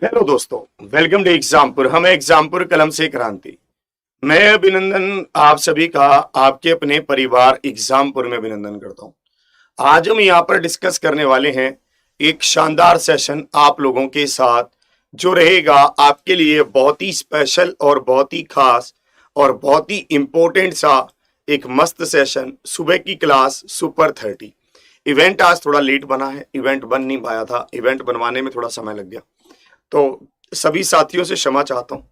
Hello दोस्तों, welcome to Exampur. हम एग्जामपुर कलम से क्रांति। मैं अभिनंदन आप सभी का आपके अपने परिवार एग्जामपुर में अभिनंदन करता हूं। आज हम यहाँ पर डिस्कस करने वाले हैं एक शानदार सेशन आप लोगों के साथ जो रहेगा आपके लिए बहुत ही स्पेशल और बहुत ही खास और बहुत ही इंपॉर्टेंट सा एक मस्त सेशन। सुबह की क्लास सुपर 30। इवेंट आज थोड़ा लेट बना है, इवेंट बन नहीं पाया था, इवेंट बनवाने में थोड़ा समय लग गया, तो सभी साथियों से क्षमा चाहता हूं।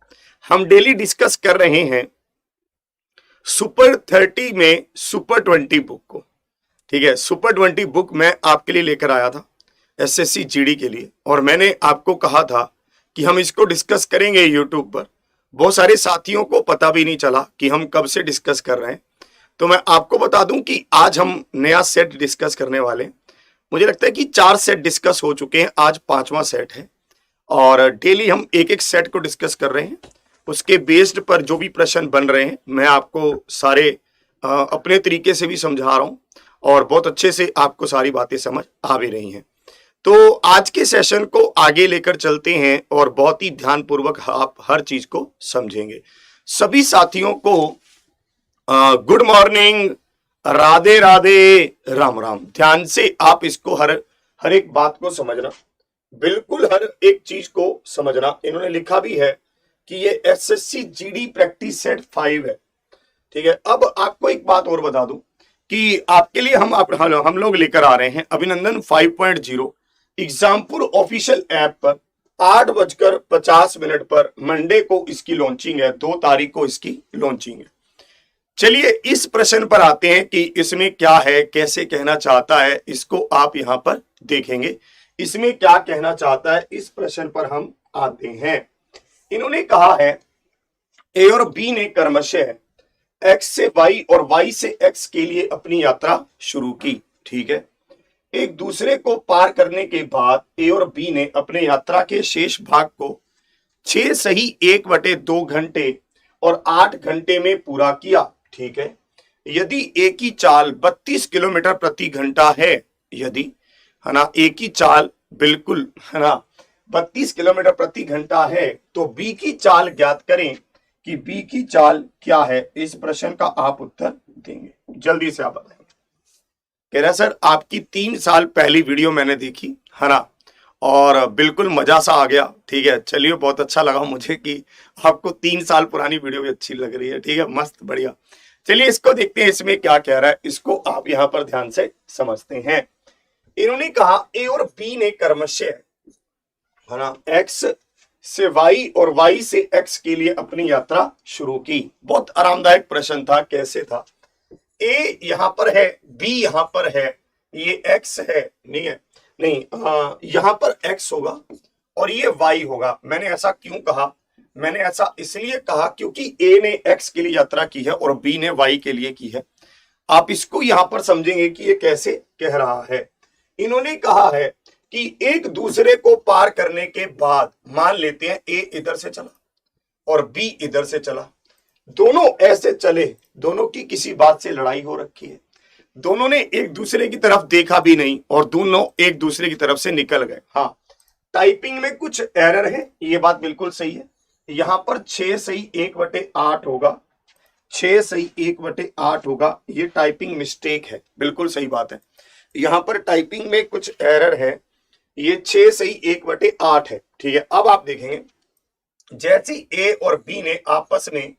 हम डेली डिस्कस कर रहे हैं सुपर 30 में सुपर 20 बुक को। ठीक है, सुपर 20 बुक मैं आपके लिए लेकर आया था एसएससी जीडी के लिए, और मैंने आपको कहा था कि हम इसको डिस्कस करेंगे यूट्यूब पर। बहुत सारे साथियों को पता भी नहीं चला कि हम कब से डिस्कस कर रहे हैं, तो मैं आपको बता दूं कि आज हम नया सेट डिस्कस करने वाले हैं। मुझे लगता है कि 4 सेट डिस्कस हो चुके हैं, आज 5वां सेट है, और डेली हम एक एक सेट को डिस्कस कर रहे हैं। उसके बेस्ड पर जो भी प्रश्न बन रहे हैं मैं आपको सारे अपने तरीके से भी समझा रहा हूं, और बहुत अच्छे से आपको सारी बातें समझ आ भी रही हैं। तो आज के सेशन को आगे लेकर चलते हैं और बहुत ही ध्यानपूर्वक आप हर चीज को समझेंगे। सभी साथियों को गुड मॉर्निंग, राधे राधे, राम राम। ध्यान से आप इसको हर एक बात को समझना, बिल्कुल हर एक चीज को समझना। इन्होंने लिखा भी है कि ये एसएससी जीडी प्रैक्टिस सेट 5 है। ठीक है, अब आपको एक बात और बता दूं कि आपके लिए हम लोग लेकर आ रहे हैं अभिनंदन 5.0 एग्जामपुर ऑफिशियल ऐप पर 8:50 पर मंडे को इसकी लॉन्चिंग है। 2 तारीख को इसकी लॉन्चिंग है। चलिए इस प्रश्न पर आते हैं कि इसमें क्या है, कैसे कहना चाहता है, इसको आप यहां पर देखेंगे। इसमें क्या कहना चाहता है, इस प्रश्न पर हम आते हैं। इन्होंने कहा है ए और बी ने क्रमशः एक्स से वाई और वाई से एक्स के लिए अपनी यात्रा शुरू की। ठीक है, एक दूसरे को पार करने के बाद ए और बी ने अपने यात्रा के शेष भाग को 6 सही 1/2 घंटे और 8 घंटे में पूरा किया। ठीक है, यदि ए की चाल 32 किलोमीटर प्रति घंटा है, यदि है ना ए की चाल बिल्कुल है ना 32 किलोमीटर प्रति घंटा है, तो बी की चाल ज्ञात करें कि बी की चाल क्या है। इस प्रश्न का आप उत्तर देंगे, जल्दी से आप बताएंगे। कह रहा सर आपकी 3 साल पहली वीडियो मैंने देखी है ना, और बिल्कुल मजा सा आ गया। ठीक है, चलिए बहुत अच्छा लगा मुझे कि आपको 3 साल पुरानी वीडियो भी अच्छी लग रही है। ठीक है, मस्त बढ़िया। चलिए इसको देखते हैं, इसमें क्या कह रहा है, इसको आप यहां पर ध्यान से समझते हैं। इन्होंने कहा ए और बी ने क्रमशः है ना एक्स से वाई और वाई से एक्स के लिए अपनी यात्रा शुरू की। बहुत आरामदायक प्रश्न था। कैसे था, ए यहां पर है, बी यहां पर है, ये एक्स है, नहीं है, नहीं यहां पर एक्स होगा और ये वाई होगा। मैंने ऐसा क्यों कहा, मैंने ऐसा इसलिए कहा क्योंकि ए ने एक्स के लिए यात्रा की है और बी ने वाई के लिए की है। आप इसको यहां पर समझेंगे कि ये कैसे कह रहा है। इन्होंने कहा है कि एक दूसरे को पार करने के बाद, मान लेते हैं ए इधर से चला और बी इधर से चला, दोनों ऐसे चले, दोनों की किसी बात से लड़ाई हो रखी है, दोनों ने एक दूसरे की तरफ देखा भी नहीं और दोनों एक दूसरे की तरफ से निकल गए। हाँ, टाइपिंग में कुछ एरर है, ये बात बिल्कुल सही है। यहां पर 6 सही 1/8 होगा, 6 सही 1/8 होगा, ये टाइपिंग मिस्टेक है, बिल्कुल सही बात है। यहां पर टाइपिंग में कुछ एरर है, ये 6 सही 1/8 है। ठीक है, अब आप देखेंगे जैसे ए और बी ने आपस में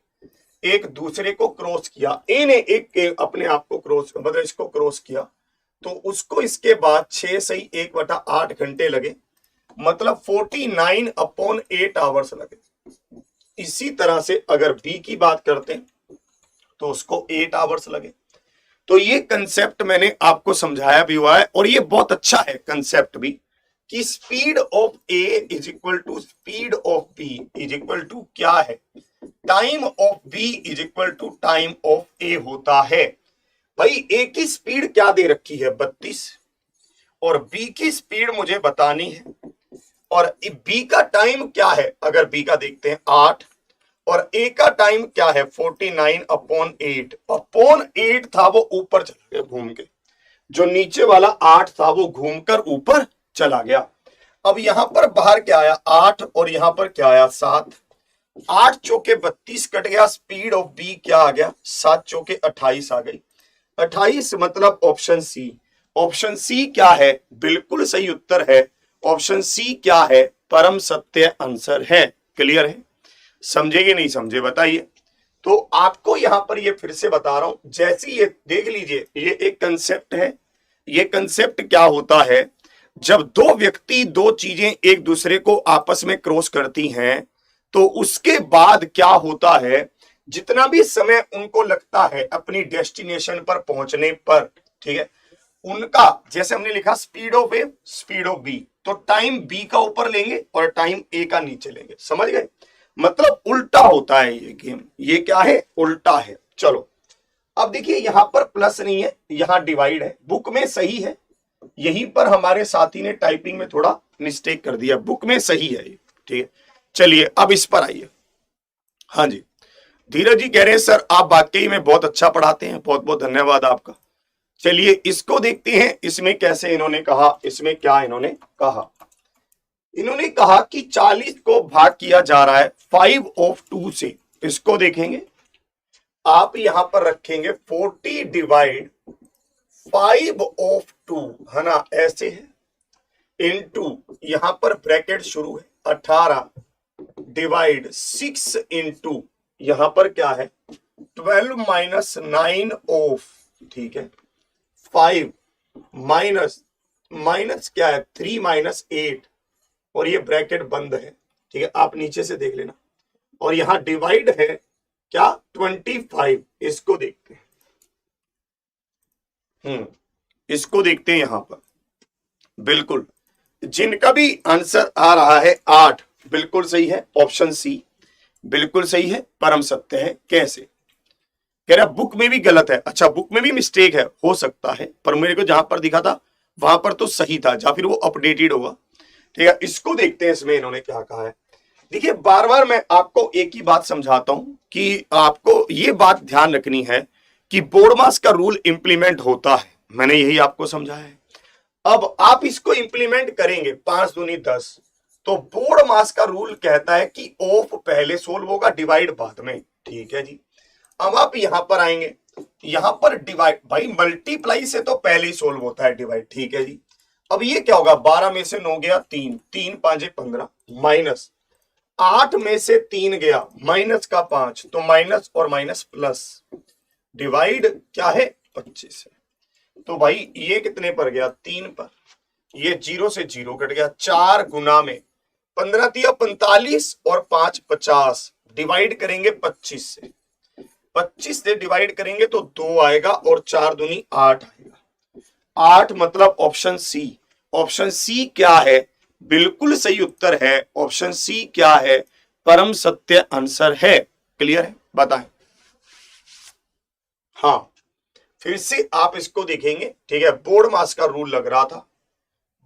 एक दूसरे को क्रॉस किया, ए ने एक अपने आप को क्रॉस मतलब इसको क्रॉस किया, तो उसको इसके बाद 6 सही 1/8 घंटे लगे, मतलब 49/8 आवर्स लगे। इसी तरह से अगर बी की बात करते हैं तो उसको 8 आवर्स लगे। तो ये कंसेप्ट मैंने आपको समझाया भी हुआ है, और ये बहुत अच्छा है कंसेप्ट भी, कि speed of A is equal to speed of B is equal to क्या है, time of B is equal to time of A होता है। भाई ए की स्पीड क्या दे रखी है 32, और बी की स्पीड मुझे बतानी है, और बी का टाइम क्या है, अगर बी का देखते हैं 8, और ए का टाइम क्या है 49/8 था, वो ऊपर चला गया घूम के, जो नीचे वाला 8 था वो घूमकर ऊपर चला गया। अब यहां पर बाहर क्या आया 8 और यहां पर क्या आया 7। 8 चौके 32 कट गया, स्पीड ऑफ बी क्या आ गया 7 चौके 28 आ गई। 28 मतलब ऑप्शन सी। ऑप्शन सी क्या है, बिल्कुल सही उत्तर है। ऑप्शन सी क्या है, परम सत्य आंसर है। क्लियर है, समझे कि नहीं समझे बताइए। तो आपको यहां पर ये फिर से बता रहा हूं, जैसे ये देख लीजिए, ये एक कंसेप्ट है। ये कंसेप्ट क्या होता है, जब दो व्यक्ति दो चीजें एक दूसरे को आपस में क्रॉस करती हैं तो उसके बाद क्या होता है, जितना भी समय उनको लगता है अपनी डेस्टिनेशन पर पहुंचने पर, ठीक है, उनका जैसे हमने लिखा speed of A speed of B, तो टाइम बी का ऊपर लेंगे और टाइम ए का नीचे लेंगे। समझ गए, मतलब उल्टा होता है ये गेम। ये क्या है, उल्टा है। चलो अब देखिए यहां पर प्लस नहीं है, यहां डिवाइड है। बुक में सही है, यहीं पर हमारे साथी ने टाइपिंग में थोड़ा मिस्टेक कर दिया, बुक में सही है ये, ठीक है। चलिए अब इस पर आइए। हाँ जी, धीरज जी कह रहे हैं सर आप वाकई में बहुत अच्छा पढ़ाते हैं, बहुत बहुत धन्यवाद आपका। चलिए इसको देखते हैं, इसमें कैसे इन्होंने कहा, इसमें क्या इन्होंने कहा। इन्होंने कहा कि 40 को भाग किया जा रहा है 5 ऑफ 2 से। इसको देखेंगे, आप यहां पर रखेंगे 40 डिवाइड 5 ऑफ 2, है ना, ऐसे है, इनटू यहां पर ब्रैकेट शुरू है 18 डिवाइड 6 इंटू यहां पर क्या है 12 माइनस 9 ऑफ, ठीक है, 5 माइनस माइनस क्या है 3 माइनस 8 और ये ब्रैकेट बंद है, ठीक है, आप नीचे से देख लेना। और यहां डिवाइड है क्या 25। इसको देखते हैं, इसको देखते हैं यहां पर। बिल्कुल जिनका भी आंसर आ रहा है 8 बिल्कुल सही है, ऑप्शन सी बिल्कुल सही है, परम सत्य है। कैसे कह रहा बुक में भी गलत है। अच्छा बुक में भी मिस्टेक है, हो सकता है, पर मेरे को जहां पर दिखा था वहां पर तो सही था, या फिर वो अपडेटेड होगा, ठीक है। इसको देखते हैं, इसमें इन्होंने क्या कहा है। देखिए बार बार मैं आपको एक ही बात समझाता हूं कि आपको ये बात ध्यान रखनी है कि बोर्ड मास का रूल इंप्लीमेंट होता है, मैंने यही आपको समझाया है। अब आप इसको इंप्लीमेंट करेंगे 5 दूनी 10, तो बोर्ड मास का रूल कहता है कि ऑफ पहले सोल्व होगा, डिवाइड बाद में, ठीक है जी। अब आप यहां पर आएंगे, यहां पर डिवाइड, भाई मल्टीप्लाई से तो पहले ही सोल्व होता है डिवाइड, ठीक है जी। अब ये क्या होगा 12 में से 9 गया 3, 3 5 15 माइनस 8 में से 3 गया माइनस का 5, तो माइनस और माइनस प्लस, डिवाइड क्या है 25 है। तो भाई ये कितने पर गया 3 पर, ये 0 से 0 कट गया, 4 गुना में 15 दिया 45 और 5 50, डिवाइड करेंगे 25 से, 25 से डिवाइड करेंगे तो 2 आएगा और 4 दूनी 8 आएगा। 8 मतलब ऑप्शन सी। ऑप्शन सी क्या है, बिल्कुल सही उत्तर है। ऑप्शन सी क्या है, परम सत्य आंसर है। क्लियर है, बताएं। हाँ फिर से आप इसको देखेंगे, ठीक है, बोर्ड मास का रूल लग रहा था।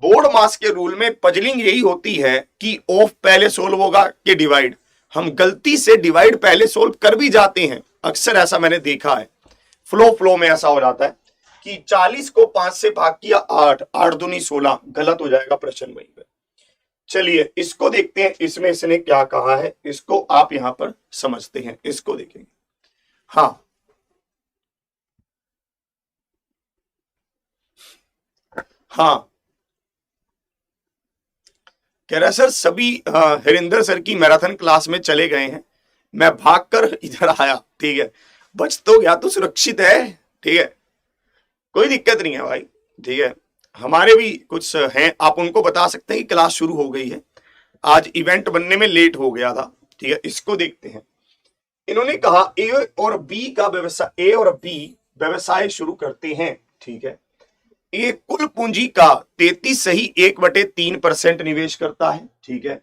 बोर्ड मास के रूल में पजलिंग यही होती है कि ऑफ पहले सोल्व होगा कि डिवाइड। हम गलती से डिवाइड पहले सोल्व कर भी जाते हैं, अक्सर ऐसा मैंने देखा है, फ्लो में ऐसा हो जाता है कि 40 को 5 से भाग किया 8, 8 दूनी 16, गलत हो जाएगा प्रश्न वहीं पे। चलिए इसको देखते हैं, इसमें इसने क्या कहा है, इसको आप यहां पर समझते हैं, इसको देखेंगे। हाँ हाँ कह रहा सर सभी हरिंदर सर की मैराथन क्लास में चले गए हैं, मैं भागकर इधर आया, ठीक है, बच तो गया तो सुरक्षित है, ठीक है, कोई दिक्कत नहीं है भाई, ठीक है। हमारे भी कुछ हैं, आप उनको बता सकते हैं कि क्लास शुरू हो गई है, आज इवेंट बनने में लेट हो गया था, ठीक है। इसको देखते हैं, इन्होंने कहा ए और बी का व्यवसाय, ए और बी व्यवसाय शुरू करते हैं, ठीक है। ए कुल पूंजी का 33 सही 1/3% निवेश करता है, ठीक है।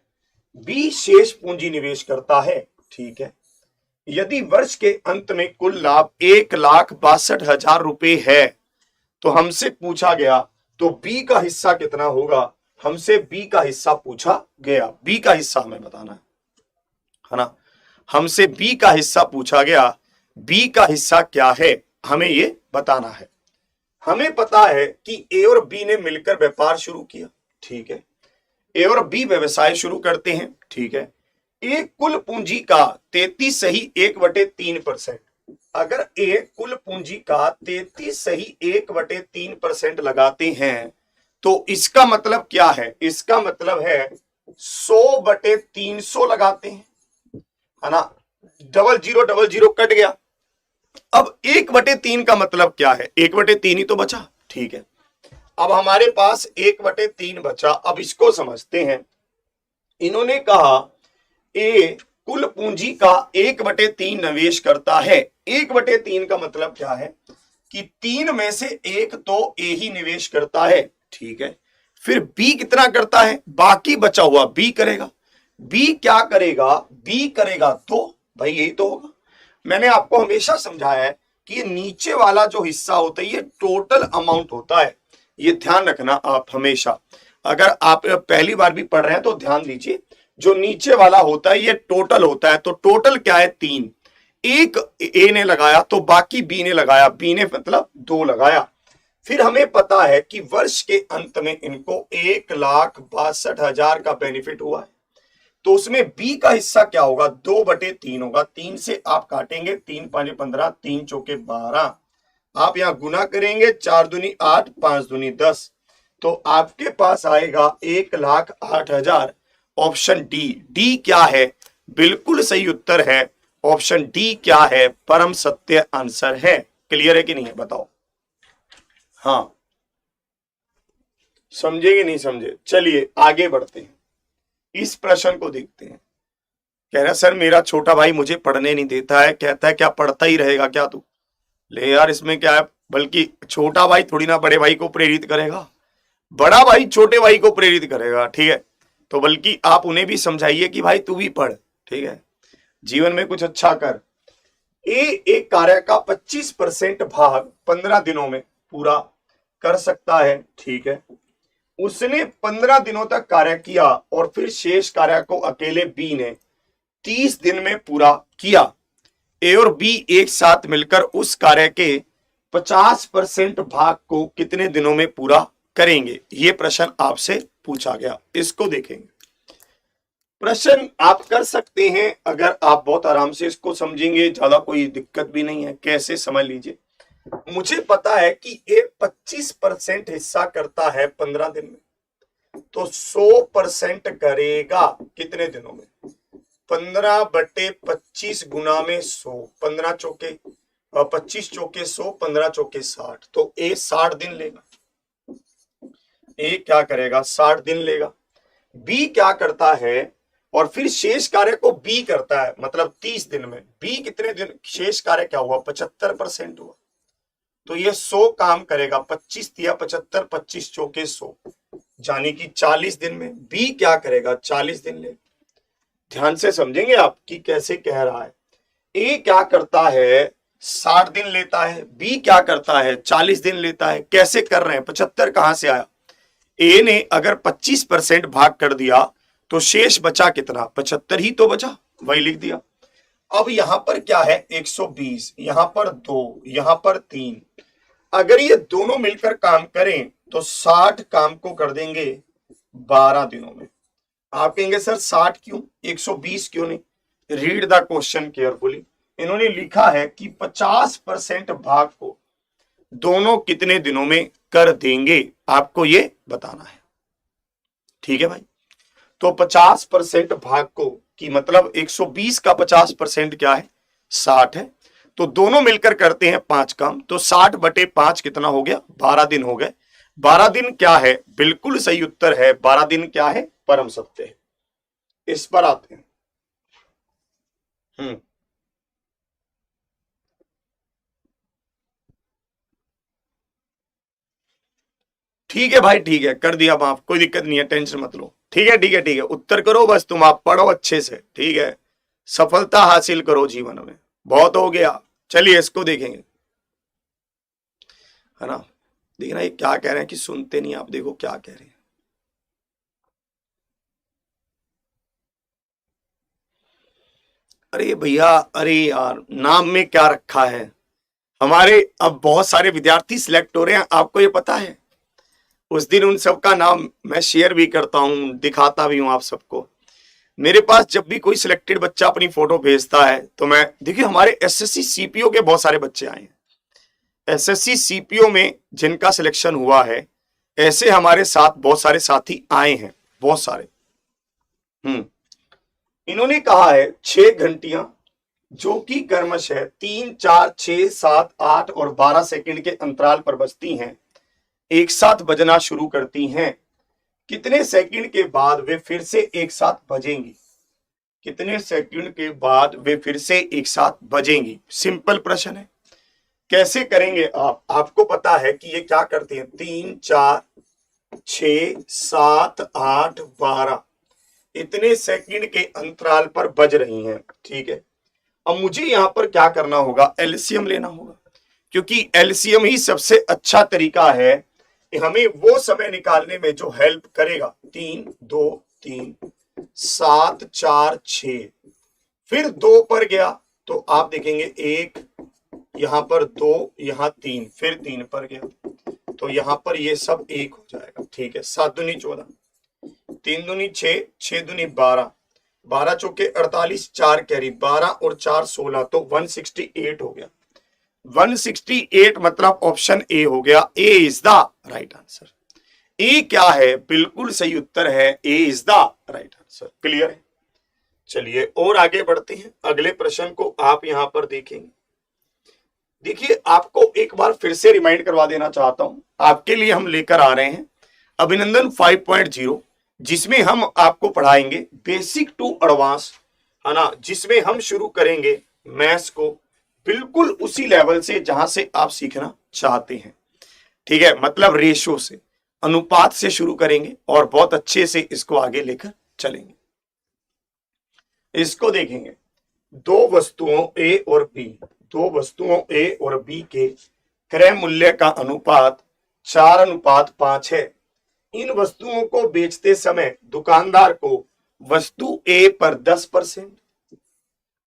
बी शेष पूंजी निवेश करता है, ठीक है। यदि वर्ष के अंत में कुल लाभ 1,62,000 रुपए है तो हमसे पूछा गया तो बी का हिस्सा कितना होगा, हमसे बी का हिस्सा पूछा गया, बी का हिस्सा हमें बताना है ना, हमसे बी का हिस्सा पूछा गया, बी का हिस्सा क्या है हमें ये बताना है। हमें पता है कि ए और बी ने मिलकर व्यापार शुरू किया, ठीक है। ए और बी व्यवसाय शुरू करते हैं, ठीक है। ए कुल पूंजी का 33 सही 1/3%। अगर ए कुल पूंजी का 33 सही 1/3% लगाते हैं तो इसका मतलब क्या है, इसका मतलब है 100/300 लगाते हैं, है ना। 0000 कट गया। अब 1/3 का मतलब क्या है, 1/3 ही तो बचा, ठीक है। अब हमारे पास 1/3 बचा। अब इसको समझते हैं। इन्होंने कहा ए कुल पूंजी का 1/3 निवेश करता है। 1/3 का मतलब क्या है कि 3 में से 1 तो ए ही निवेश करता है, ठीक है। फिर बी कितना करता है, बाकी बचा हुआ बी करेगा। बी क्या करेगा, बी करेगा तो भाई यही तो होगा। मैंने आपको हमेशा समझाया है कि ये नीचे वाला जो हिस्सा होता है ये टोटल अमाउंट होता है, ये ध्यान रखना आप हमेशा। अगर आप पहली बार भी पढ़ रहे हैं तो ध्यान दीजिए, जो नीचे वाला होता है ये टोटल होता है। तो टोटल क्या है, 3। एक ए ने लगाया तो बाकी बी ने लगाया, बी ने मतलब 2 लगाया। फिर हमें पता है कि वर्ष के अंत में इनको 1,62,000 का बेनिफिट हुआ है। तो उसमें बी का हिस्सा क्या होगा, 2/3 होगा। 3 से आप काटेंगे, 3 5 15, 3 चौके 12। आप यहां गुना करेंगे, 4 दूनी 8, 5 दूनी 10। तो आपके पास आएगा 1,08,000। ऑप्शन डी, डी क्या है, बिल्कुल सही उत्तर है। ऑप्शन डी क्या है, परम सत्य आंसर है। क्लियर है कि नहीं है, बताओ। हाँ, समझेंगे नहीं समझे, चलिए आगे बढ़ते हैं। इस प्रश्न को देखते हैं। कह रहा सर मेरा छोटा भाई मुझे पढ़ने नहीं देता है, कहता है क्या पढ़ता ही रहेगा क्या तू। ले यार इसमें क्या है, बल्कि छोटा भाई थोड़ी ना बड़े भाई को प्रेरित करेगा, बड़ा भाई छोटे भाई को प्रेरित करेगा, ठीक है। तो बल्कि आप उन्हें भी समझाइए कि भाई तू भी पढ़, ठीक है, जीवन में कुछ अच्छा कर। एक कार्य का 25% भाग 15 दिनों में पूरा कर सकता है, ठीक है। उसने 15 दिनों तक कार्य किया और फिर शेष कार्य को अकेले बी ने 30 दिन में पूरा किया। ए और बी एक साथ मिलकर उस कार्य के 50% भाग को कितने दिनों में पूरा करेंगे, ये प्रश्न आपसे पूछा गया। इसको देखेंगे। प्रश्न आप कर सकते हैं अगर आप बहुत आराम से इसको समझेंगे, ज्यादा कोई दिक्कत भी नहीं है। कैसे, समझ लीजिए। मुझे पता है कि ये 25% हिस्सा करता है 15 दिन में, तो 100% करेगा कितने दिनों में, 15/25 गुना में 100, 15 चौके 25 चौके 100, 15 चौके 60। तो ए 60 दिन लेगा। ए क्या करेगा, 60 दिन लेगा। बी क्या करता है, और फिर शेष कार्य को बी करता है, मतलब 30 दिन में। बी कितने दिन, शेष कार्य क्या हुआ, 75% हुआ। तो ये 100 काम करेगा, 25 दिया 75, 25 चौके 100, यानी कि 40 दिन में। बी क्या करेगा, 40 दिन ले। ध्यान से समझेंगे आप कि कैसे कह रहा है। ए क्या करता है, 60 दिन लेता है। बी क्या करता है, 40 दिन लेता है। कैसे कर रहे हैं, 75 कहां से आया, ए ने अगर 25% भाग कर दिया तो शेष बचा कितना, 75 ही तो बचा, वही लिख दिया। अब यहां पर क्या है, 120, यहां पर 2, यहां पर 3। अगर ये दोनों मिलकर काम करें तो 60 काम को कर देंगे 12 दिनों में। आप कहेंगे सर 60 क्यों, 120 क्यों नहीं। Read the question carefully. इन्होंने लिखा है कि 50% भाग को दोनों कितने दिनों में कर देंगे, आपको ये बताना है, ठीक है भाई। तो 50% भाग को की मतलब 120 का 50% क्या है, 60 है। तो दोनों मिलकर करते हैं 5 काम, तो 60/5 कितना हो गया, 12 दिन हो गए। 12 दिन क्या है, बिल्कुल सही उत्तर है, 12 दिन क्या है, परम सत्य है। इस पर आते हैं। ठीक है भाई, ठीक है, कर दिया माफ, कोई दिक्कत नहीं है, टेंशन मत लो। ठीक है ठीक है ठीक है, उत्तर करो बस, तुम आप पढ़ो अच्छे से, ठीक है। सफलता हासिल करो जीवन में, बहुत हो गया। चलिए इसको देखेंगे, है ना। देखना ये क्या कह रहे हैं कि सुनते नहीं आप, देखो क्या कह रहे हैं। अरे भैया, अरे यार नाम में क्या रखा है। हमारे अब बहुत सारे विद्यार्थी सिलेक्ट हो रहे हैं, आपको ये पता है। उस दिन उन सबका नाम मैं शेयर भी करता हूं, दिखाता भी हूं आप सबको। मेरे पास जब भी कोई सिलेक्टेड बच्चा अपनी फोटो भेजता है तो मैं, देखिए हमारे एसएससी सीपीओ के बहुत सारे बच्चे आए हैं, एसएससी सीपीओ में जिनका सिलेक्शन हुआ है, ऐसे हमारे साथ बहुत सारे साथी आए हैं, बहुत सारे। इन्होंने कहा है 6 घंटियां जो कि क्रमशः 3, 4, 6, 7, 8 और 12 सेकंड के अंतराल पर बजती हैं, एक साथ बजना शुरू करती हैं। कितने सेकंड के बाद वे फिर से एक साथ बजेंगी? कितने सेकंड के बाद वे फिर से एक साथ बजेंगी? सिंपल प्रश्न है। कैसे करेंगे आप? आपको पता है कि ये क्या करती हैं, 3, 4, 6, 7, 8, 12 इतने सेकंड के अंतराल पर बज रही हैं, ठीक है। अब मुझे यहां पर क्या करना होगा, एलसीएम लेना होगा, क्योंकि एलसीएम ही सबसे अच्छा तरीका है हमें वो समय निकालने में जो हेल्प करेगा। 3, 2, 3, 7, 4, 6, फिर 2 पर गया तो आप देखेंगे 1, यहां पर 2, यहां 3, फिर 3 पर गया तो यहां पर ये सब 1 हो जाएगा, ठीक है। 7 दूनी 14, 3 दूनी 6, 6 दूनी 12, 12 चौके 48, 4 कैरी 12 और 4 16, तो 168 हो गया। 168 मतलब ऑप्शन ए हो गया। A is the right answer. A क्या है? बिल्कुल सही उत्तर है, A is the right answer. Clear है? चलिए और आगे बढ़ते हैं, अगले प्रश्न को आप यहां पर देखेंगे। देखिए आपको एक बार फिर से रिमाइंड करवा देना चाहता हूं, आपके लिए हम लेकर आ रहे हैं अभिनंदन 5.0, जिसमें हम आपको पढ़ाएंगे बेसिक टू एडवांस, है ना, जिसमें हम शुरू करेंगे मैथ्स को बिल्कुल उसी लेवल से जहां से आप सीखना चाहते हैं, ठीक है। मतलब रेशो से, अनुपात से शुरू करेंगे और बहुत अच्छे से इसको आगे लेकर चलेंगे। इसको देखेंगे, दो वस्तुओं ए और बी, दो वस्तुओं ए और बी के क्रय मूल्य का अनुपात 4:5 है। इन वस्तुओं को बेचते समय दुकानदार को वस्तु ए पर 10%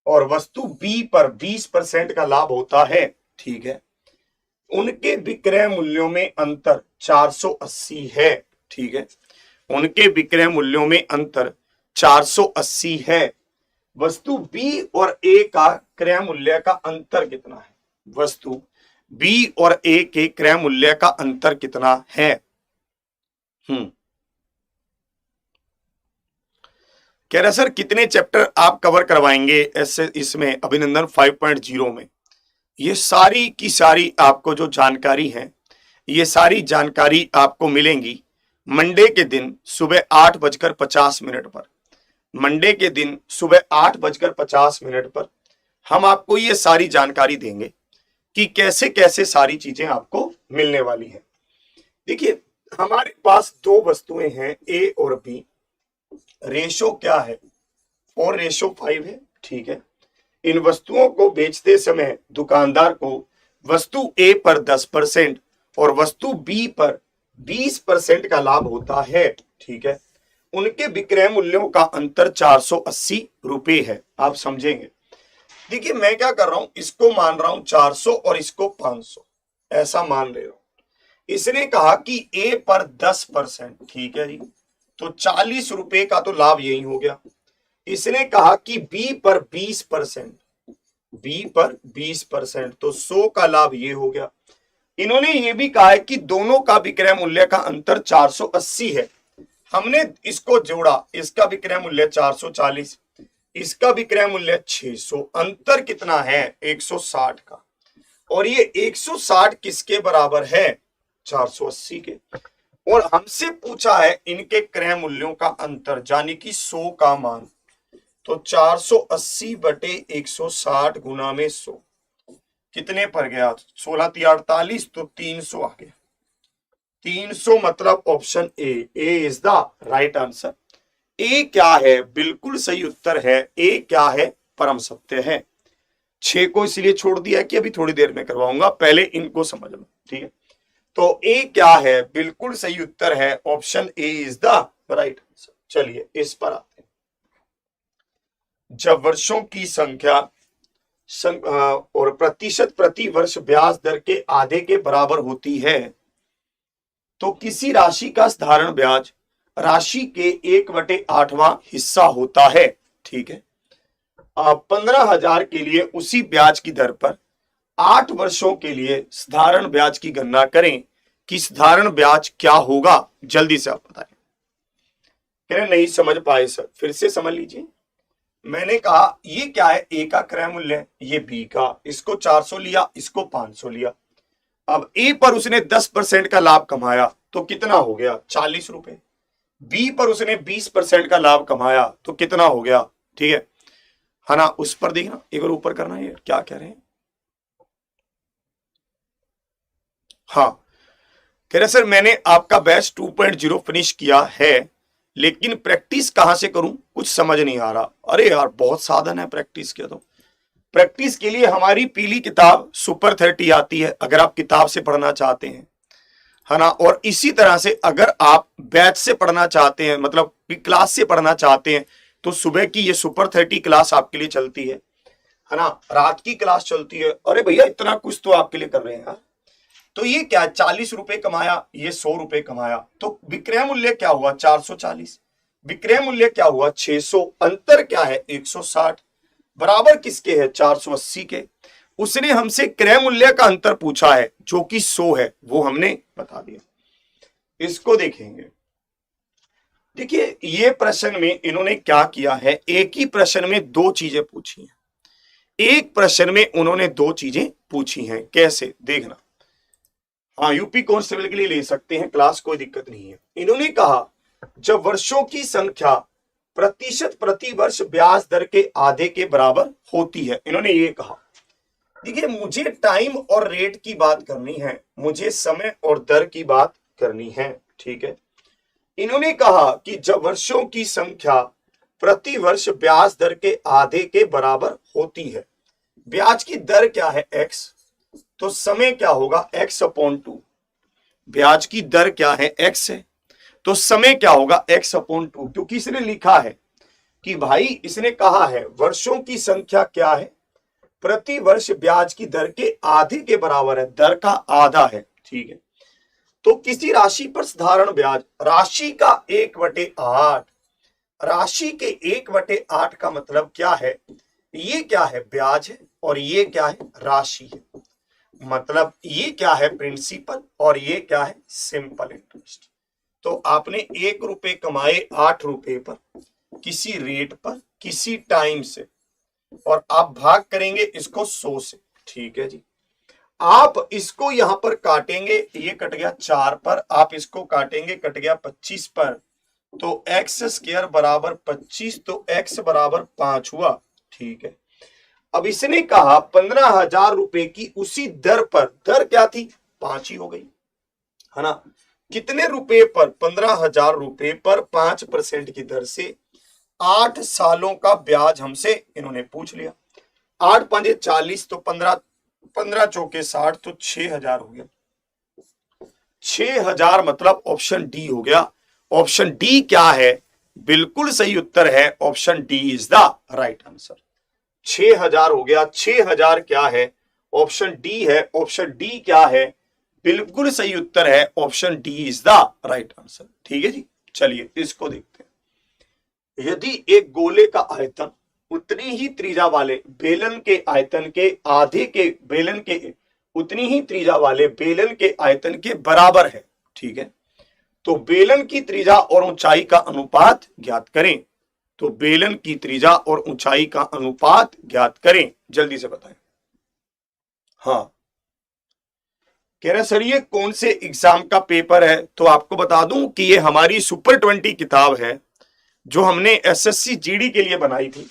और वस्तु बी पर 20% का लाभ होता है, ठीक है। उनके विक्रय मूल्यों में अंतर 480 है, ठीक है। उनके विक्रय मूल्यों में अंतर 480 है। वस्तु बी और ए का क्रय मूल्य का अंतर कितना है? वस्तु बी और ए के क्रय मूल्य का अंतर कितना है? कह रहा सर कितने चैप्टर आप कवर करवाएंगे ऐसे इसमें अभिनंदन 5.0 में? ये सारी की सारी आपको जो जानकारी है, ये सारी जानकारी आपको मिलेंगी मंडे के दिन सुबह 8:50 पर। मंडे के दिन सुबह 8:50 पर हम आपको ये सारी जानकारी देंगे कि कैसे कैसे सारी चीजें आपको मिलने वाली हैं। देखिए हमारे पास दो वस्तुएं हैं ए और बी, रेशो क्या है? 4:5 है, ठीक है। इन वस्तुओं को बेचते समय दुकानदार को वस्तु ए पर 10% और वस्तु बी पर 20% का लाभ होता है, ठीक है। उनके विक्रय मूल्यों का अंतर 480 रुपए है, आप समझेंगे। देखिए मैं क्या कर रहा हूं, इसको मान रहा हूं 400 और इसको 500, ऐसा मान ले रहा हूं। इसने कहा कि ए पर 10%, ठीक है जी, तो 40 रुपए का तो लाभ यही हो गया। इसने कहा कि बी पर 20%, बी पर 20%, तो 100 का लाभ ये हो गया। इन्होंने ये भी कहा है कि दोनों का विक्रय मूल्य का अंतर 480 है। हमने इसको जोड़ा, इसका विक्रय मूल्य 440, इसका विक्रय मूल्य 600, अंतर कितना है? 160 का। और ये 160 किसके बराबर है? 480 के। और हमसे पूछा है इनके क्रय मूल्यों का अंतर, यानी कि 100 का मान, तो 480 बटे 160 गुना में 100 कितने पर गया? 16 × 48, तो 300 आ गया। 300 मतलब option A is the right answer. A क्या है? बिल्कुल सही उत्तर है। ए क्या है? परम सत्य है। 6 को इसलिए छोड़ दिया कि अभी थोड़ी देर में करवाऊंगा, पहले इनको समझ लो, ठीक है। तो ए क्या है? बिल्कुल सही उत्तर है, option A is the right answer. चलिए इस पर आते हैं। जब वर्षों की संख्या और प्रतिशत प्रति वर्ष ब्याज दर के आधे के बराबर होती है, तो किसी राशि का साधारण ब्याज राशि के 1/8वां हिस्सा होता है। ठीक है, आप 15,000 के लिए उसी ब्याज की दर पर 8 वर्षों के लिए साधारण ब्याज की गणना करें कि साधारण ब्याज क्या होगा। जल्दी से आप बताएं। कह रहे नहीं समझ पाए सर, फिर से समझ लीजिए। मैंने कहा ये क्या है, ए का क्रय मूल्य है, ये बी का, इसको 400 लिया, इसको 500 लिया। अब ए पर उसने 10% का लाभ कमाया तो कितना हो गया, 40 रुपए। बी पर उसने 20% का लाभ कमाया तो कितना हो गया, ठीक है ना। उस पर देखना, एक बार ऊपर करना, ये क्या कह रहे हैं। हाँ, कह रहे सर मैंने आपका बैच 2.0 फिनिश किया है, लेकिन प्रैक्टिस कहां से करूं, कुछ समझ नहीं आ रहा। अरे यार बहुत साधन है प्रैक्टिस के, तो प्रैक्टिस के लिए हमारी पीली किताब सुपर 30 आती है, अगर आप किताब से पढ़ना चाहते हैं, है ना। और इसी तरह से अगर आप बैच से पढ़ना चाहते हैं, मतलब क्लास से पढ़ना चाहते हैं, तो सुबह की ये सुपर 30 क्लास आपके लिए चलती है ना। रात की क्लास चलती है। अरे भैया इतना कुछ तो आपके लिए कर रहे हैं यार। तो ये क्या, 40 रुपए कमाया, ये 100 रुपए कमाया, तो विक्रय मूल्य क्या हुआ, 440। विक्रय मूल्य क्या हुआ, 600। अंतर क्या है, 160। बराबर किसके है, 480 के। उसने हमसे क्रय मूल्य का अंतर पूछा है जो कि 100 है, वो हमने बता दिया। इसको देखेंगे। देखिए ये प्रश्न में इन्होंने क्या किया है, एक ही प्रश्न में दो चीजें पूछी हैं। एक प्रश्न में उन्होंने दो चीजें पूछी हैं, कैसे देखना। हाँ, यूपी कांस्टेबल के लिए ले सकते हैं क्लास, कोई दिक्कत नहीं है। इन्होंने कहा जब वर्षों की संख्या प्रतिशत प्रति वर्ष ब्याज दर के आधे के बराबर होती है, इन्होंने ये कहा। देखिए मुझे टाइम और रेट की बात करनी है, मुझे समय और दर की बात करनी है, ठीक है। इन्होंने कहा कि जब वर्षों की संख्या प्रति वर्ष ब्याज दर के आधे के बराबर होती है, ब्याज की दर क्या है, x, तो समय क्या होगा, x/2। ब्याज की दर क्या है, x है, तो समय क्या होगा, x/2। क्योंकि इसने लिखा है कि भाई, इसने कहा है वर्षों की संख्या क्या है, प्रति वर्ष ब्याज की दर के आधे के बराबर है, दर का आधा है, ठीक है। तो किसी राशि पर साधारण ब्याज, राशि का 1/8, राशि के 1/8 का मतलब क्या है, ये क्या है, ब्याज है, और ये क्या है, राशि है। मतलब ये क्या है, प्रिंसिपल, और ये क्या है, सिंपल इंटरेस्ट। तो आपने 1 रुपए कमाए 8 रुपए पर, किसी रेट पर, किसी टाइम से, और आप भाग करेंगे इसको 100 से, ठीक है जी। आप इसको यहां पर काटेंगे, ये कट गया 4 पर, आप इसको काटेंगे, कट गया 25 पर, तो x² बराबर 25, तो x बराबर 5 हुआ, ठीक है। अब इसने कहा 15,000 रुपए की उसी दर पर, दर क्या थी, 5 ही हो गई, है ना। कितने रुपए पर, 15,000 रुपए पर 5% की दर से 8 सालों का ब्याज हमसे इन्होंने पूछ लिया। 8 पंजे 40, तो 15 चौके 60, तो 6,000 हो गया। 6,000 मतलब ऑप्शन डी हो गया। ऑप्शन डी क्या है, बिल्कुल सही उत्तर है, option D is the right answer. 6,000 हो गया। 6,000 क्या है, ऑप्शन डी है। ऑप्शन डी क्या है, बिल्कुल सही उत्तर है, option D is the right answer, ठीक है जी। चलिए इसको देखते हैं। यदि एक गोले का आयतन उतनी ही त्रिज्या वाले बेलन के आयतन के आधे के, बेलन के उतनी ही त्रिज्या वाले बेलन के आयतन के बराबर है, ठीक है, तो बेलन की त्रिज्या और ऊंचाई का अनुपात ज्ञात करें। तो बेलन की त्रिज्या और ऊंचाई का अनुपात ज्ञात करें, जल्दी से बताएं। हाँ, कह रहे सर ये कौन से एग्जाम का पेपर है, तो आपको बता दूं कि ये हमारी सुपर 20 किताब है जो हमने एसएससी जीडी के लिए बनाई थी।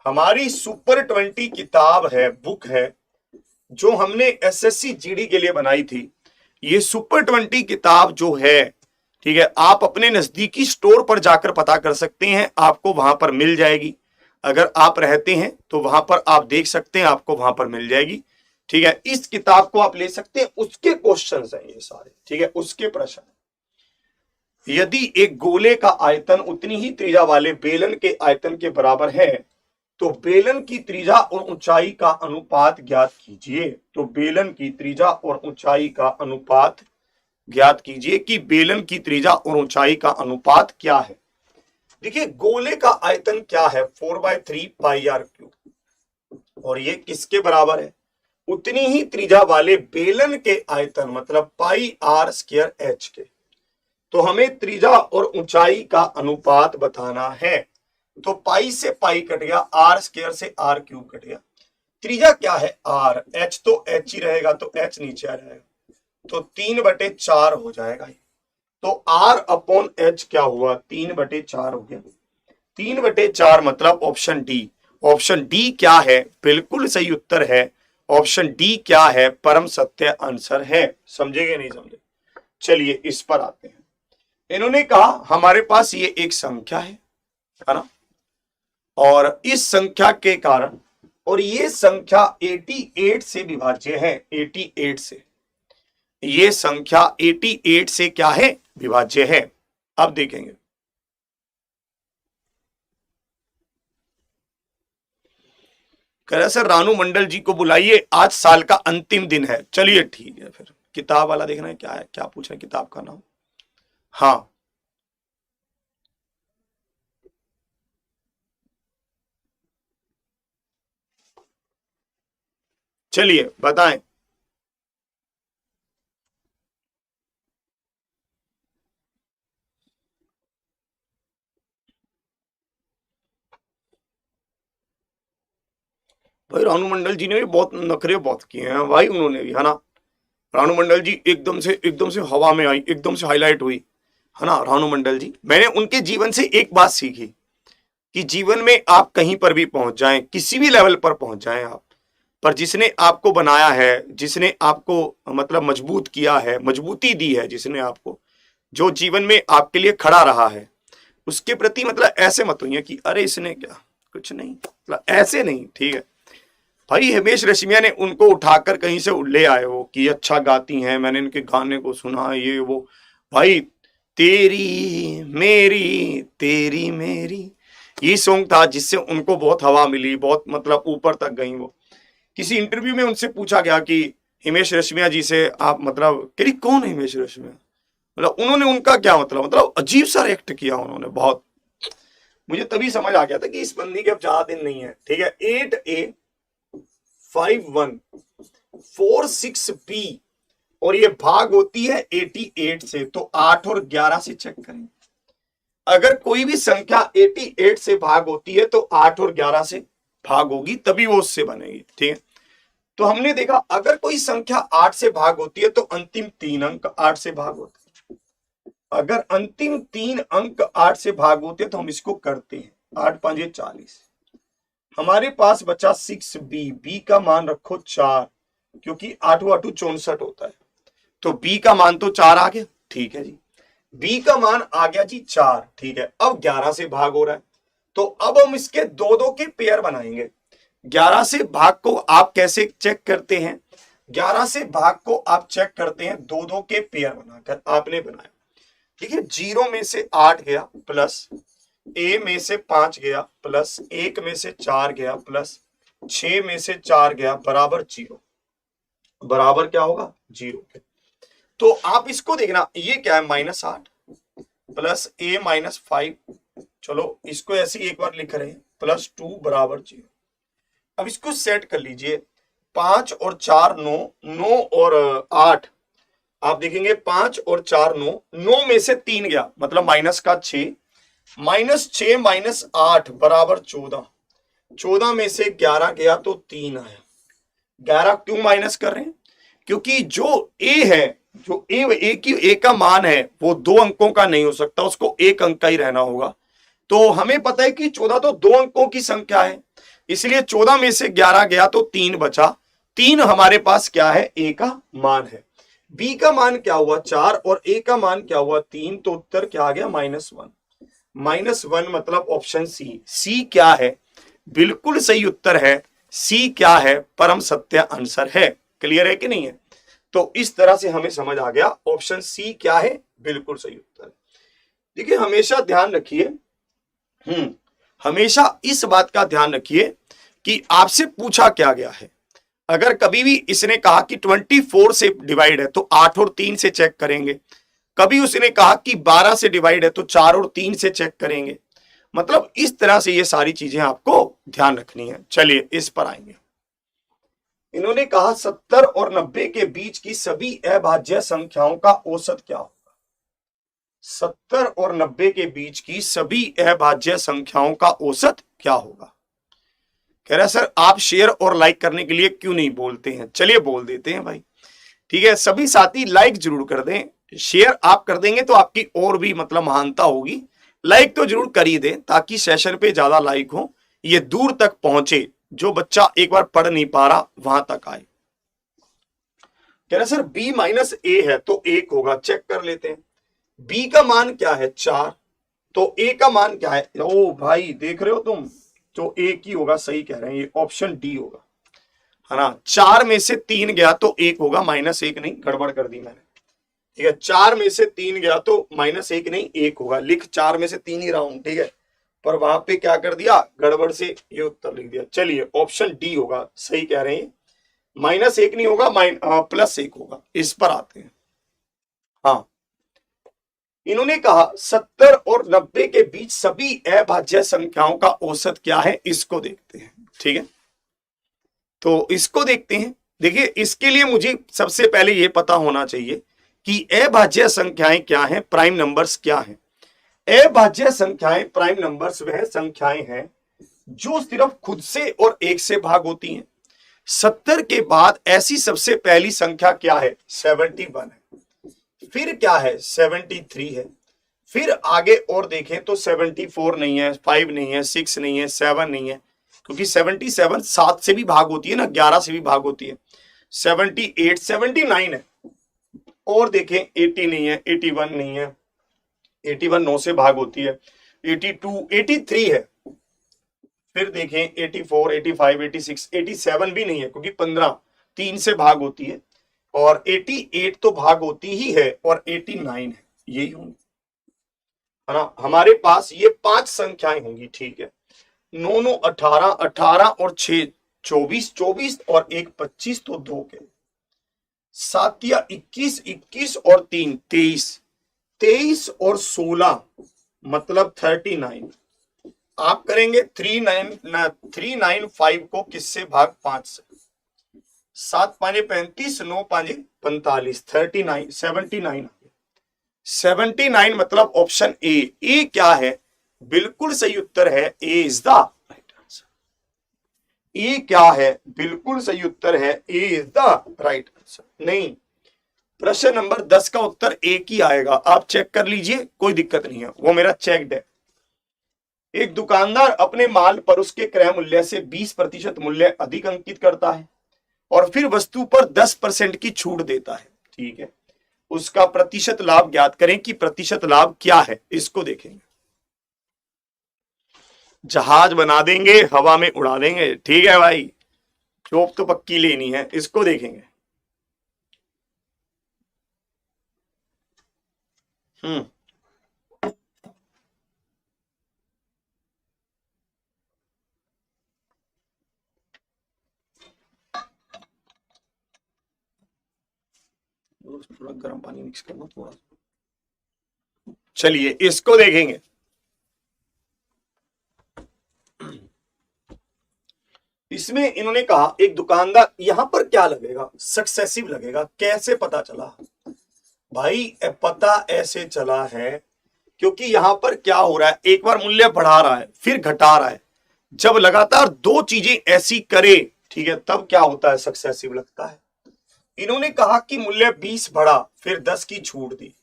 हमारी सुपर 20 किताब है, बुक है, जो हमने एसएससी जीडी के लिए बनाई थी। ये सुपर 20 किताब जो है, ठीक है, आप अपने नजदीकी स्टोर पर जाकर पता कर सकते हैं, आपको वहां पर मिल जाएगी। अगर आप रहते हैं तो वहां पर आप देख सकते हैं, आपको वहां पर मिल जाएगी, ठीक है। इस किताब को आप ले सकते हैं, उसके क्वेश्चंस हैं ये सारे, ठीक है, उसके प्रश्न। यदि एक गोले का आयतन उतनी ही त्रिज्या वाले बेलन के आयतन के बराबर है, तो बेलन की त्रिज्या और ऊंचाई का अनुपात ज्ञात कीजिए। तो बेलन की त्रिज्या और ऊंचाई का अनुपात ज्ञात कीजिए कि बेलन की त्रिज्या और ऊंचाई का अनुपात क्या है। देखिए गोले का आयतन क्या है 4/3 पाई आर क्यूब और ये किसके बराबर है, उतनी ही त्रिज्या वाले बेलन के आयतन मतलब पाई आर स्क्वायर एच के। तो हमें त्रिज्या और ऊंचाई का अनुपात बताना है। तो पाई से पाई कट गया, आर स्क्वायर से आर क्यूब कट गया। त्रिज्या क्या है आर, एच तो एच ही रहेगा तो एच नीचे आ जाएगा, तो 3/4 हो जाएगा। तो आर अपॉन एच क्या हुआ 3/4 हो गया। 3/4 मतलब ऑप्शन डी। ऑप्शन डी क्या है, बिल्कुल सही उत्तर है। ऑप्शन डी क्या है, परम सत्य आंसर है। समझेगे नहीं समझे, चलिए इस पर आते हैं। इन्होंने कहा हमारे पास ये एक संख्या है ना, और इस संख्या के कारण, और ये संख्या 88 से विभाज्य है, 88 से, ये संख्या 88 से क्या है, विभाज्य है। अब देखेंगे कह रहा सर रानू मंडल जी को बुलाइए, आज साल का अंतिम दिन है। चलिए ठीक है, फिर किताब वाला देखना है क्या है, क्या पूछा है किताब का नाम। हाँ चलिए बताएं। भाई रानू मंडल जी ने भी बहुत नखरे बहुत किए हैं भाई, उन्होंने भी है ना। रानू मंडल जी एकदम से हवा में आई, एकदम से हाईलाइट हुई है ना। रानू मंडल जी, मैंने उनके जीवन से एक बात सीखी कि जीवन में आप कहीं पर भी पहुंच जाएं, किसी भी लेवल पर पहुंच जाएं आप, पर जिसने आपको बनाया है, जिसने आपको मतलब मजबूत किया है, मजबूती दी है जिसने आपको, जो जीवन में आपके लिए खड़ा रहा है, उसके प्रति मतलब ऐसे मत होइए कि अरे इसने क्या, कुछ नहीं, मतलब ऐसे नहीं, ठीक है। भाई हिमेश रेशमिया ने उनको उठाकर कहीं से ले आए वो कि अच्छा गाती हैं, मैंने इनके गाने को सुना, ये वो। भाई तेरी मेरी ये सॉन्ग था जिससे उनको बहुत हवा मिली, बहुत मतलब ऊपर तक गई वो। किसी इंटरव्यू में उनसे पूछा गया कि हिमेश रेशमिया जी से आप मतलब, कह रही कौन है हिमेश रेशमिया, मतलब उन्होंने उनका क्या मतलब अजीब सा रिएक्ट किया उन्होंने बहुत। मुझे तभी समझ आ गया था कि इस बंदी के अब ज्यादा दिन नहीं है, ठीक है। 8A5146B और ये भाग होती है 88 से, तो 8 और 11 से चेक करें। अगर कोई भी संख्या 88 से भाग होती है तो 8 और 11 से भाग होगी, तभी वो उससे बनेगी, ठीक है। तो हमने देखा अगर कोई संख्या 8 से भाग होती है तो अंतिम 3 अंक 8 से भाग होते हैं। अगर अंतिम 3 अंक 8 से भाग होते हैं तो हम इसको करते हैं, 8 5 40। हमारे पास बचा 6B, बी का मान रखो 4, क्योंकि 8 8 64 होता है, तो बी का मान तो 4 आ गया, ठीक है जी। बी का मान आ गया जी 4, ठीक है। अब 11 से भाग हो रहा है, तो अब हम इसके दो दो के पेयर बनाएंगे। 11 से भाग को आप कैसे चेक करते हैं, 11 से भाग को आप चेक करते हैं दो दो के पेयर बनाकर, आपने बनाया, ठीक है। 0 में से 8 गया प्लस ए में से 5 गया प्लस 1 में से 4 गया प्लस 6 में से 4 गया बराबर 0, बराबर क्या होगा 0 के। तो आप इसको देखना, ये क्या है -8 प्लस a -5, चलो इसको ऐसे ही एक बार लिख रहे हैं, +2 बराबर 0। अब इसको सेट कर लीजिए, 5 और 4 9, 9 और 8, आप देखेंगे 5 और 4 9, 9 में से 3 गया मतलब माइनस का 6, -6 -8 बराबर 14, 14 में से 11 गया तो 3 आया। 11 क्यों माइनस कर रहे हैं, क्योंकि जो ए है, जो ए का मान है वो 2 अंकों का नहीं हो सकता, उसको 1 अंक का ही रहना होगा। तो हमें पता है कि 14 तो 2 अंकों की संख्या है, इसलिए 14 में से 11 गया तो 3 बचा। 3 हमारे पास क्या है, ए का मान है। बी का मान क्या हुआ 4 और ए का मान क्या हुआ 3, तो उत्तर क्या आ गया -1। -1 मतलब ऑप्शन सी। सी क्या है, बिल्कुल सही उत्तर है। सी क्या है, परम सत्य आंसर है। क्लियर है कि नहीं है। तो इस तरह से हमें समझ आ गया ऑप्शन सी क्या है, बिल्कुल सही उत्तर है। देखिए हमेशा ध्यान रखिए, हमेशा इस बात का ध्यान रखिए कि आपसे पूछा क्या गया है। अगर कभी भी इसने कहा कि 24 से डिवाइड है तो 8 और 3 से चेक करेंगे, कभी उसने कहा कि 12 से डिवाइड है तो 4 और 3 से चेक करेंगे। मतलब इस तरह से ये सारी चीजें आपको ध्यान रखनी है। चलिए इस पर आएंगे। इन्होंने कहा 70 और 90 के बीच की सभी अभाज्य संख्याओं का औसत क्या होगा। 70 और 90 के बीच की सभी अभाज्य संख्याओं का औसत क्या होगा। कह रहा है सर आप शेयर और लाइक करने के लिए क्यों नहीं बोलते हैं। चलिए बोल देते हैं भाई, ठीक है। सभी साथी लाइक जरूर कर दें, शेयर आप कर देंगे तो आपकी और भी मतलब महानता होगी। लाइक तो जरूर कर ही दें ताकि सेशन पे ज्यादा लाइक हो, ये दूर तक पहुंचे, जो बच्चा एक बार पढ़ नहीं पा रहा वहां तक आए। कह रहा सर b माइनस ए है तो 1 होगा, चेक कर लेते हैं। b का मान क्या है 4, तो a का मान क्या है। ओ भाई देख रहे हो तुम, तो 1 ही होगा, सही कह रहे हैं, ये ऑप्शन डी होगा, है ना। 4 में से 3 गया तो 1 होगा, -1 नहीं, गड़बड़ कर दी मैंने, ठीक है। 4 में से 3 गया तो -1 नहीं 1 होगा, लिख 4 में से 3 ही रहा हूं, ठीक है, पर वहां पे क्या कर दिया, गड़बड़ से ये उत्तर लिख दिया। चलिए ऑप्शन डी होगा, सही कह रहे हैं, -1 नहीं होगा, +1 होगा। इस पर आते हैं। हाँ, इन्होंने कहा 70 और 90 के बीच सभी अभाज्य संख्याओं का औसत क्या है, इसको देखते हैं, ठीक है। तो इसको देखते हैं। देखिए इसके लिए मुझे सबसे पहले ये पता होना चाहिए कि अभाज्य संख्याएं क्या हैं, प्राइम नंबर्स क्या हैं। अभाज्य संख्याएं, प्राइम नंबर्स वह संख्याएं हैं जो सिर्फ खुद से और 1 से भाग होती हैं। 70 के बाद ऐसी सबसे पहली संख्या क्या है, 71 है, फिर क्या है 73 है, फिर आगे और देखें तो 74 नहीं है, 5 नहीं है, 6 नहीं है, 7 नहीं है, क्योंकि 77 7 से भी भाग होती है ना, 11 से भी भाग होती है। 78 79 है, और देखें 80 नहीं है, 81 नहीं है, 81 9 से भाग होती है, 82 83 है, फिर देखें 84 85 86 87 भी नहीं है क्योंकि 15 3 से भाग होती है, और 88 तो भाग होती ही है, और 89 है, यही होंगी, है ना। हमारे पास ये 5 संख्याएं होंगी, ठीक है। 9 9 18 18 और 6 24 24 और 1 25 तो 2 के 7 या 21 21 और 3 23 23 और 16 मतलब 39। आप करेंगे 395 को किससे भाग 5 से, 7 5 35 9 5 45 39 79 79 मतलब ऑप्शन ए क्या है, बिल्कुल सही उत्तर है, A is the right answer. A क्या है, बिल्कुल सही उत्तर है, A is the right answer. नहीं, प्रश्न नंबर 10 का उत्तर एक ही आएगा, आप चेक कर लीजिए, कोई दिक्कत नहीं है, वो मेरा चेक्ड है। एक दुकानदार अपने माल पर उसके क्रय मूल्य से 20% मूल्य अधिक अंकित करता है और फिर वस्तु पर 10% की छूट देता है, ठीक है। उसका प्रतिशत लाभ ज्ञात करें कि प्रतिशत लाभ क्या है, इसको देखेंगे। जहाज बना देंगे, हवा में उड़ा देंगे, ठीक है भाई, चोप तो पक्की लेनी है, इसको देखेंगे। थोड़ा गर्म पानी मिक्स करना थोड़ा। चलिए इसको देखेंगे। इसमें इन्होंने कहा एक दुकानदार, यहां पर क्या लगेगा, सक्सेसिव लगेगा। कैसे पता चला भाई, पता ऐसे चला है क्योंकि यहां पर क्या हो रहा है, एक बार मूल्य बढ़ा रहा है फिर घटा रहा है, जब लगातार 2 चीजें ऐसी करे, ठीक है, तब क्या होता है, सक्सेसिव लगता है। इन्होंने कहा कि मूल्य 20 बढ़ा फिर 10 की छूट दी,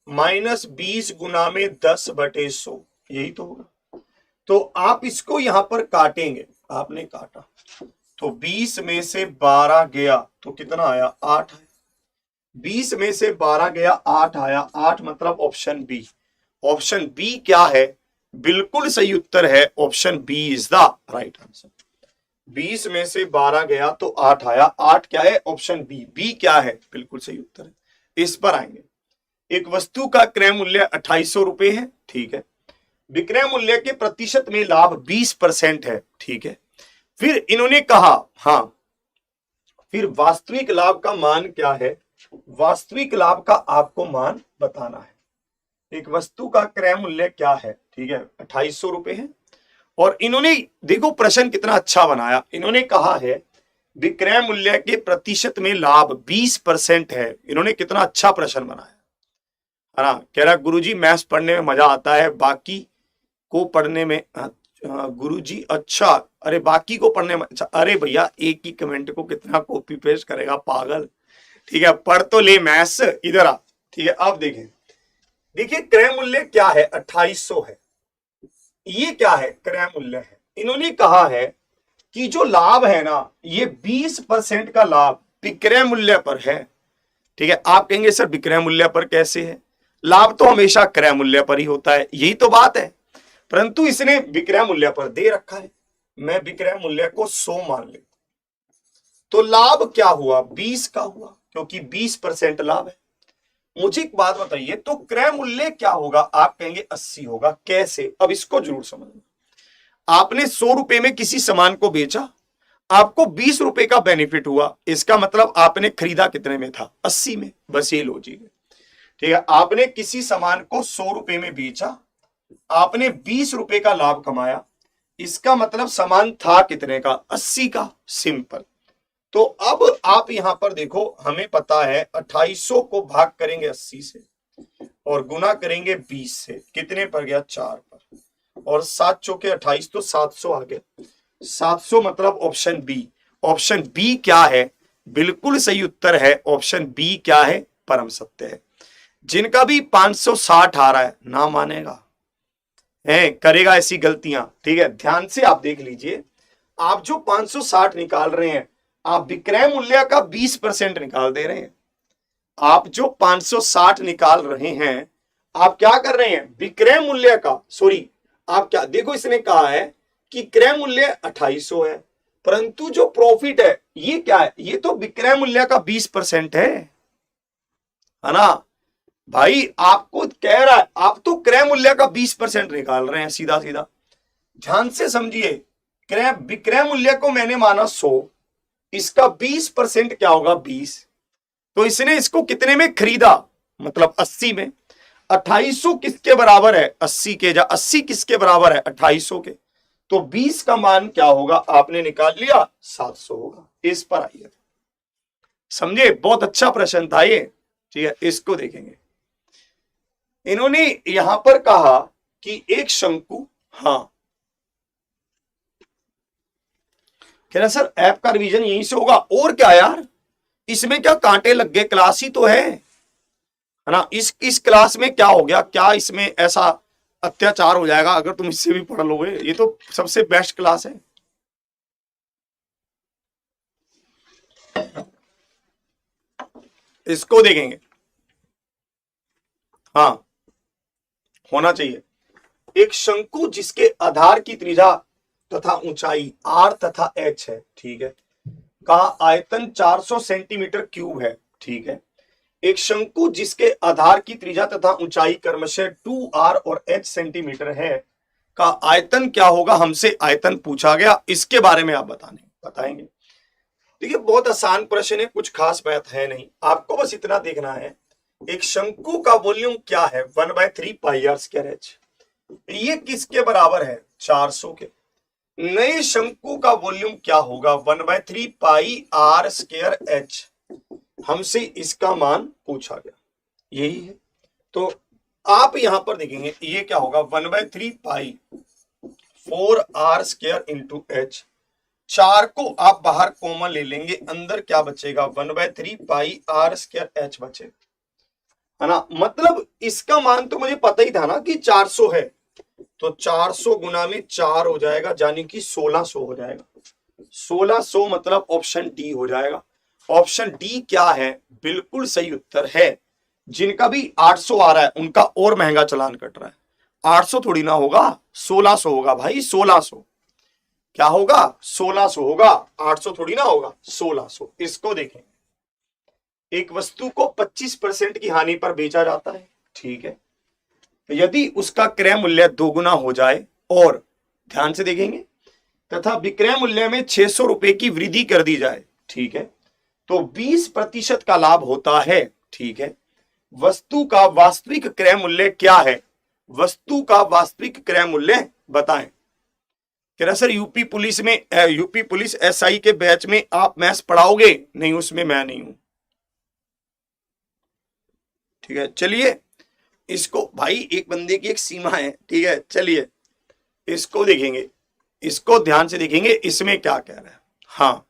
-20 गुना में 10/100, यही तो होगा। तो आप इसको यहां पर काटेंगे, आपने काटा तो 20 में से 12 गया तो कितना आया, 8 है। 20 में से 12 गया 8 आया, 8 मतलब ऑप्शन बी। ऑप्शन बी क्या है, बिल्कुल सही उत्तर है, option B is the right answer. 20 में से 12 गया तो 8 आया, 8 क्या है, ऑप्शन बी। बी क्या है, बिल्कुल सही उत्तर है। इस पर आएंगे। एक वस्तु का क्रय मूल्य 2800 रुपए है, ठीक है। विक्रय मूल्य के प्रतिशत में लाभ 20% है, ठीक है। फिर इन्होंने कहा, हाँ फिर वास्तविक लाभ का मान क्या है, वास्तविक लाभ का आपको मान बताना है। एक वस्तु का क्रय मूल्य क्या है, ठीक है, 2800 रुपए है। और इन्होंने देखो प्रश्न कितना अच्छा बनाया, इन्होंने कहा है विक्रय मूल्य के प्रतिशत में लाभ 20% है। इन्होंने कितना अच्छा प्रश्न बनाया है ना। कह रहा गुरुजी मैथ्स पढ़ने में मजा आता है, बाकी को पढ़ने में गुरुजी अच्छा, अरे बाकी को पढ़ने में अच्छा। अरे भैया एक ही कमेंट को कितना कॉपी पेस्ट करेगा पागल, ठीक है, पढ़ तो ले मैथ्स, इधर आ, ठीक है। अब देखें, देखिए क्रय मूल्य क्या है, 2800 है। ये क्या है, क्रय मूल्य है। इन्होंने कहा है कि जो लाभ है ना, ये 20% का लाभ विक्रय मूल्य पर है, ठीक है। आप कहेंगे सर विक्रय मूल्य पर कैसे है, लाभ तो हमेशा क्रय मूल्य पर ही होता है, यही तो बात है। परंतु इसने विक्रय मूल्य पर दे रखा है, मैं विक्रय मूल्य को 100 मान लेता, तो लाभ क्या हुआ, 20 का हुआ, क्योंकि 20% लाभ है। मुझे एक बात बताइए, तो क्रय मूल्य क्या होगा, आप कहेंगे 80 होगा, कैसे, अब इसको जरूर समझना। आपने 100 रुपए में किसी सामान को बेचा, आपको 20 रुपए का बेनिफिट हुआ, इसका मतलब आपने खरीदा कितने में था, 80 में, बस ये लॉजिक है, ठीक है। आपने किसी सामान को 100 रुपए में बेचा, आपने 20 रुपए का लाभ कमाया, इसका मतलब सामान था कितने का, 80 का, सिंपल। तो अब आप यहां पर देखो, हमें पता है 2800 को भाग करेंगे 80 से और गुना करेंगे 20 से, कितने पर गया, 4 पर, और 7 चौके 28, तो 700 आ गया। 700 मतलब ऑप्शन बी। ऑप्शन बी क्या है, बिल्कुल सही उत्तर है ऑप्शन बी, क्या है, परम सत्य है। जिनका भी 560 आ रहा है ना मानेगा, है करेगा ऐसी गलतियां, ठीक है। ध्यान से आप देख लीजिए, आप जो 560 निकाल रहे हैं, आप विक्रय मूल्य का 20% निकाल दे रहे हैं। आप जो 560 निकाल रहे हैं, आप क्या कर रहे हैं, विक्रय मूल्य का, सॉरी आप क्या देखो, इसने कहा है कि क्रय मूल्य 2800 है, परंतु जो प्रॉफिट है ये क्या है, ये तो विक्रय मूल्य का 20% है ना भाई। आपको कह रहा है, आप तो क्रय मूल्य का 20% निकाल रहे हैं, सीधा सीधा ध्यान से समझिए। क्रय विक्रय मूल्य को मैंने माना 100, इसका 20% क्या होगा, 20, तो इसने इसको कितने में खरीदा, मतलब 80 में। 2800 किसके बराबर है, 80 के, 80 किसके बराबर है, 2800 के, तो 20 का मान क्या होगा, आपने निकाल लिया, 700 होगा। इस पर आइए, समझे, बहुत अच्छा प्रश्न था ये, ठीक है। इसको देखेंगे, इन्होंने यहां पर कहा कि एक शंकु, हाँ कह रहा सर ऐप का रिवीजन यहीं से होगा, और क्या यार, इसमें क्या कांटे लग गए, क्लास ही तो है ना। इस क्लास में क्या हो गया, क्या इसमें ऐसा अत्याचार हो जाएगा अगर तुम इससे भी पढ़ लोगे, ये तो सबसे बेस्ट क्लास है। इसको देखेंगे, हाँ होना चाहिए। एक शंकु जिसके आधार की त्रिज्या तथा ऊंचाई r तथा h है, ठीक है, का आयतन 400 सेंटीमीटर क्यूब है, ठीक है। एक शंकु जिसके आधार की त्रिज्या तथा ऊंचाई क्रमशः 2r और h सेंटीमीटर है, का आयतन क्या होगा, हमसे आयतन पूछा गया, इसके बारे में आप बताएंगे। देखिए बहुत आसान प्रश्न है, कुछ खास बात है नहीं, आपको बस इतना देखना है, एक शंकु का वॉल्यूम क्या है, 1/3 पाई आर स्क्वायर एच, ये किसके बराबर है, 400 के। नए शंकु का वॉल्यूम क्या होगा, 1/3 पाई आर स्क्वायर एच, हमसे इसका मान पूछा गया, यही है। तो आप यहां पर देखेंगे ये क्या होगा, 1/3 पाई 4r स्क्वायर इंटू एच, 4 को आप बाहर कॉमन ले लेंगे, अंदर क्या बचेगा, 1/3 पाई r स्क्वायर एच बचेगा, है ना। मतलब इसका मान तो मुझे पता ही था ना कि 400 है, तो 400 गुना में 4 हो जाएगा, यानी कि 1600 हो जाएगा। 1600 मतलब ऑप्शन डी हो जाएगा। ऑप्शन डी क्या है, बिल्कुल सही उत्तर है। जिनका भी 800 आ रहा है उनका और महंगा चालान कट रहा है। 800 थोड़ी ना होगा, 1600 होगा भाई, 1600 क्या होगा, 1600 होगा, 800 थोड़ी ना होगा, 1600। इसको देखें, एक वस्तु को 25% की हानि पर बेचा जाता है, ठीक है, यदि उसका क्रय मूल्य 2 गुना हो जाए और ध्यान से देखेंगे तथा विक्रय मूल्य में 600 रुपए की वृद्धि कर दी जाए, ठीक है, तो 20% का लाभ होता है, ठीक है। वस्तु का वास्तविक क्रय मूल्य क्या है? वस्तु का वास्तविक क्रय मूल्य बताएं। कह रहा सर यूपी पुलिस एसआई के बैच में आप मैथ्स पढ़ाओगे? नहीं, उसमें मैं नहीं हूं, ठीक है। चलिए इसको, भाई एक बंदे की एक सीमा है, ठीक है। चलिए इसको देखेंगे, इसको ध्यान से देखेंगे, इसमें क्या कह रहा है। हाँ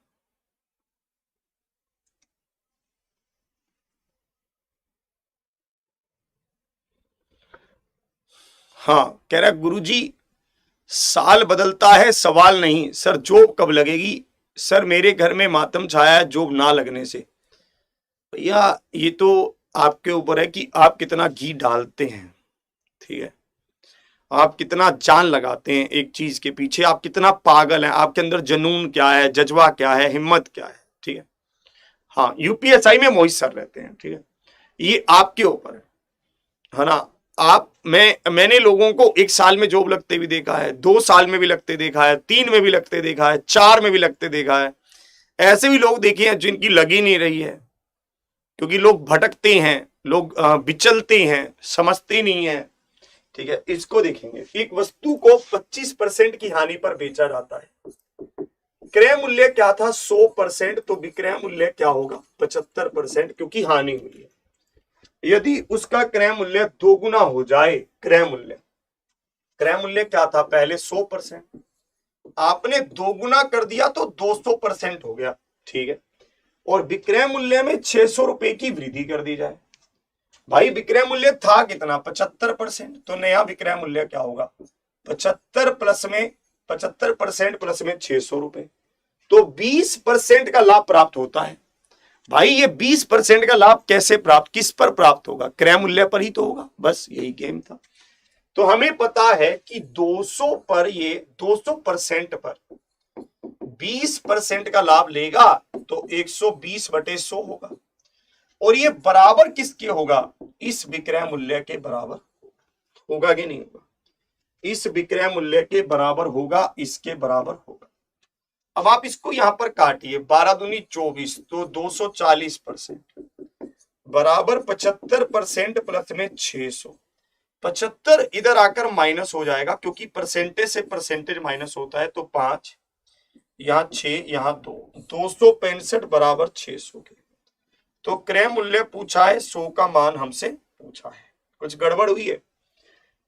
हाँ, कह रहा है गुरुजी साल बदलता है सवाल नहीं, सर जॉब कब लगेगी? सर मेरे घर में मातम छाया है जॉब ना लगने से। भैया ये तो आपके ऊपर है कि आप कितना घी डालते हैं, ठीक है। आप कितना जान लगाते हैं एक चीज के पीछे, आप कितना पागल हैं, आपके अंदर जुनून क्या है, जज्बा क्या है, हिम्मत क्या है, ठीक है। हाँ, यूपीएसआई में मोहित सर रहते हैं, ठीक है। ये आपके ऊपर है ना। मैंने लोगों को 1 साल में जॉब लगते भी देखा है, 2 साल में भी लगते देखा है, 3 में भी लगते देखा है, 4 में भी लगते देखा है। ऐसे भी लोग देखे हैं जिनकी लगी नहीं रही है, क्योंकि लोग भटकते हैं, लोग विचलते हैं, समझते नहीं है, ठीक है। इसको देखेंगे, एक वस्तु को 25% की हानि पर बेचा जाता है। क्रय मूल्य क्या था? 100%, तो विक्रय मूल्य क्या होगा? 75%, क्योंकि हानि हुई है। यदि उसका क्रय मूल्य 2 गुना हो जाए, क्रय मूल्य क्या था पहले? 100%, आपने 2 गुना कर दिया तो 200% हो गया, ठीक है। और विक्रय मूल्य में 600 रुपए की वृद्धि कर दी जाए। भाई विक्रय मूल्य था कितना? 75%, तो नया विक्रय मूल्य क्या होगा? 75% प्लस में 600 रुपए, तो 20% का लाभ प्राप्त होता है। भाई ये 20% का लाभ कैसे प्राप्त, किस पर प्राप्त होगा? क्रय मूल्य पर ही तो होगा, बस यही गेम था। तो हमें पता है कि 200 पर, ये 200% पर 20% का लाभ लेगा तो 120/100 होगा। और ये बराबर किसके होगा? इस विक्रय मूल्य के बराबर होगा कि नहीं होगा? इस विक्रय मूल्य के बराबर होगा, इसके बराबर होगा। अब आप इसको यहां पर काटिए, 12 दूनी 24, तो 240% बराबर 75% प्लस में 600। 75 इधर आकर माइनस हो जाएगा, क्योंकि परसेंटेज से परसेंटेज माइनस होता है, तो 5, यहां 6, यहां 2, 265 बराबर 600 के। तो क्रय मूल्य पूछा है, 100 का मान हमसे पूछा है। कुछ गड़बड़ हुई है,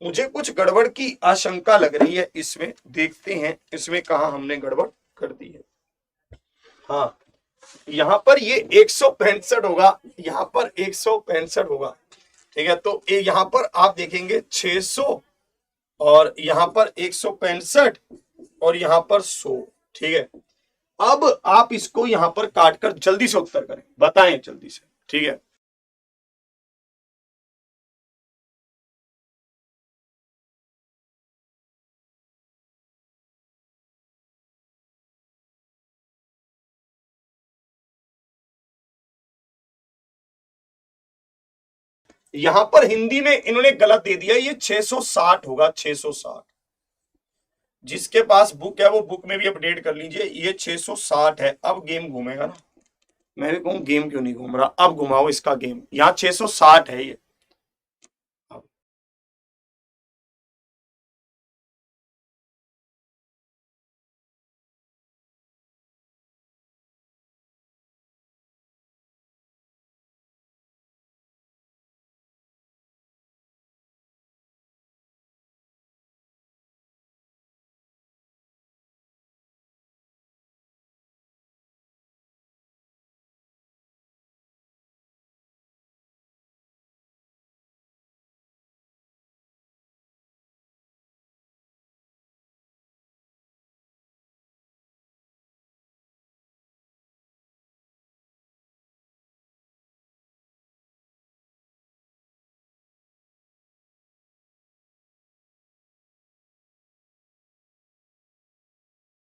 मुझे कुछ गड़बड़ की आशंका लग रही है इसमें। देखते हैं इसमें कहां हमने गड़बड़ कर दी है। हाँ, यहां पर ये 165 होगा, यहां पर 165 होगा, ठीक है। तो यहां पर आप देखेंगे 600, और यहां पर 165, और यहां पर 100, ठीक है। अब आप इसको यहां पर काटकर जल्दी से उत्तर करें, बताएं जल्दी से, ठीक है। यहां पर हिंदी में इन्होंने गलत दे दिया, ये 660 होगा, 660। जिसके पास बुक है वो बुक में भी अपडेट कर लीजिए, ये 660 है। अब गेम घूमेगा ना, मैं भी कहूं गेम क्यों नहीं घूम रहा, अब घुमाओ इसका गेम। यहां 660 है ये।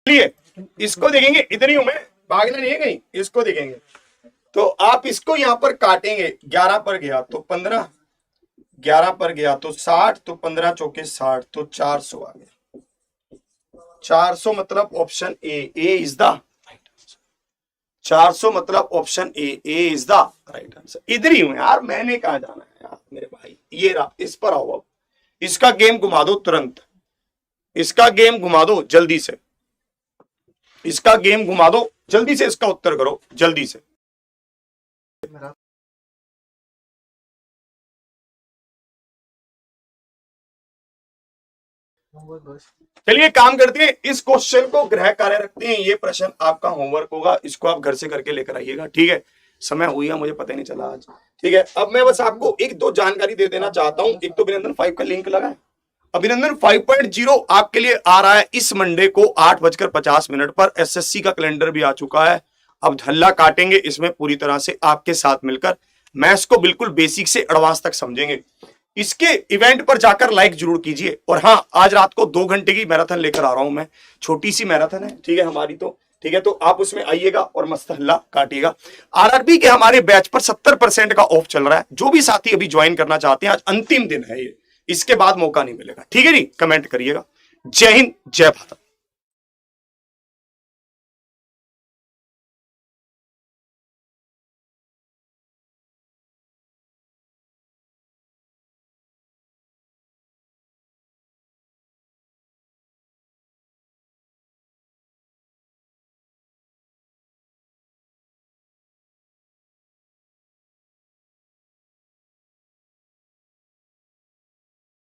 चलिए इसको देखेंगे, इधर ही हूं मैं, भागना नहीं है कहीं। इसको देखेंगे तो आप इसको यहां पर काटेंगे, 11 पर गया तो 15, 11 पर गया तो 60, तो 15 चौके 60, तो 400 आ गया। 400 मतलब ऑप्शन ए इज द 400 मतलब option A is the right answer. इधर ही हूं यार, मैंने कहा जाना है यार मेरे भाई। ये रहा, इस पर आओ अब। इसका गेम घुमा दो तुरंत, इसका गेम घुमा दो जल्दी से, इसका गेम घुमा दो जल्दी से, इसका उत्तर करो जल्दी से। चलिए काम करते हैं, इस क्वेश्चन को गृह कार्य रखते हैं। ये प्रश्न आपका होमवर्क होगा, इसको आप घर से करके लेकर आइएगा, ठीक है। समय हो गया, मुझे पता ही नहीं चला आज, ठीक है। अब मैं बस आपको एक दो जानकारी दे देना चाहता हूं। एक तो अभिनंदन 5 का लिंक लगा है, अभिनंदन 5.0 आपके लिए आ रहा है इस मंडे को 8:50 पर। एसएससी का कैलेंडर भी आ चुका है। अब धल्ला काटेंगे इसमें पूरी तरह से आपके साथ मिलकर, मैथ्स को बिल्कुल बेसिक से एडवांस तक समझेंगे। इसके इवेंट पर जाकर लाइक जरूर कीजिए। और हाँ, आज रात को 2 घंटे की मैराथन लेकर आ रहा हूं मैं, छोटी सी मैराथन है, ठीक है हमारी, तो ठीक है, तो आप उसमें आइएगा और मस्त हल्ला काटिएगा। आरआरबी के हमारे बैच पर 70% का ऑफ चल रहा है। जो भी साथी अभी ज्वाइन करना चाहते हैं, आज अंतिम दिन है ये, इसके बाद मौका नहीं मिलेगा, ठीक है जी। कमेंट करिएगा। जय हिंद, जय भारत।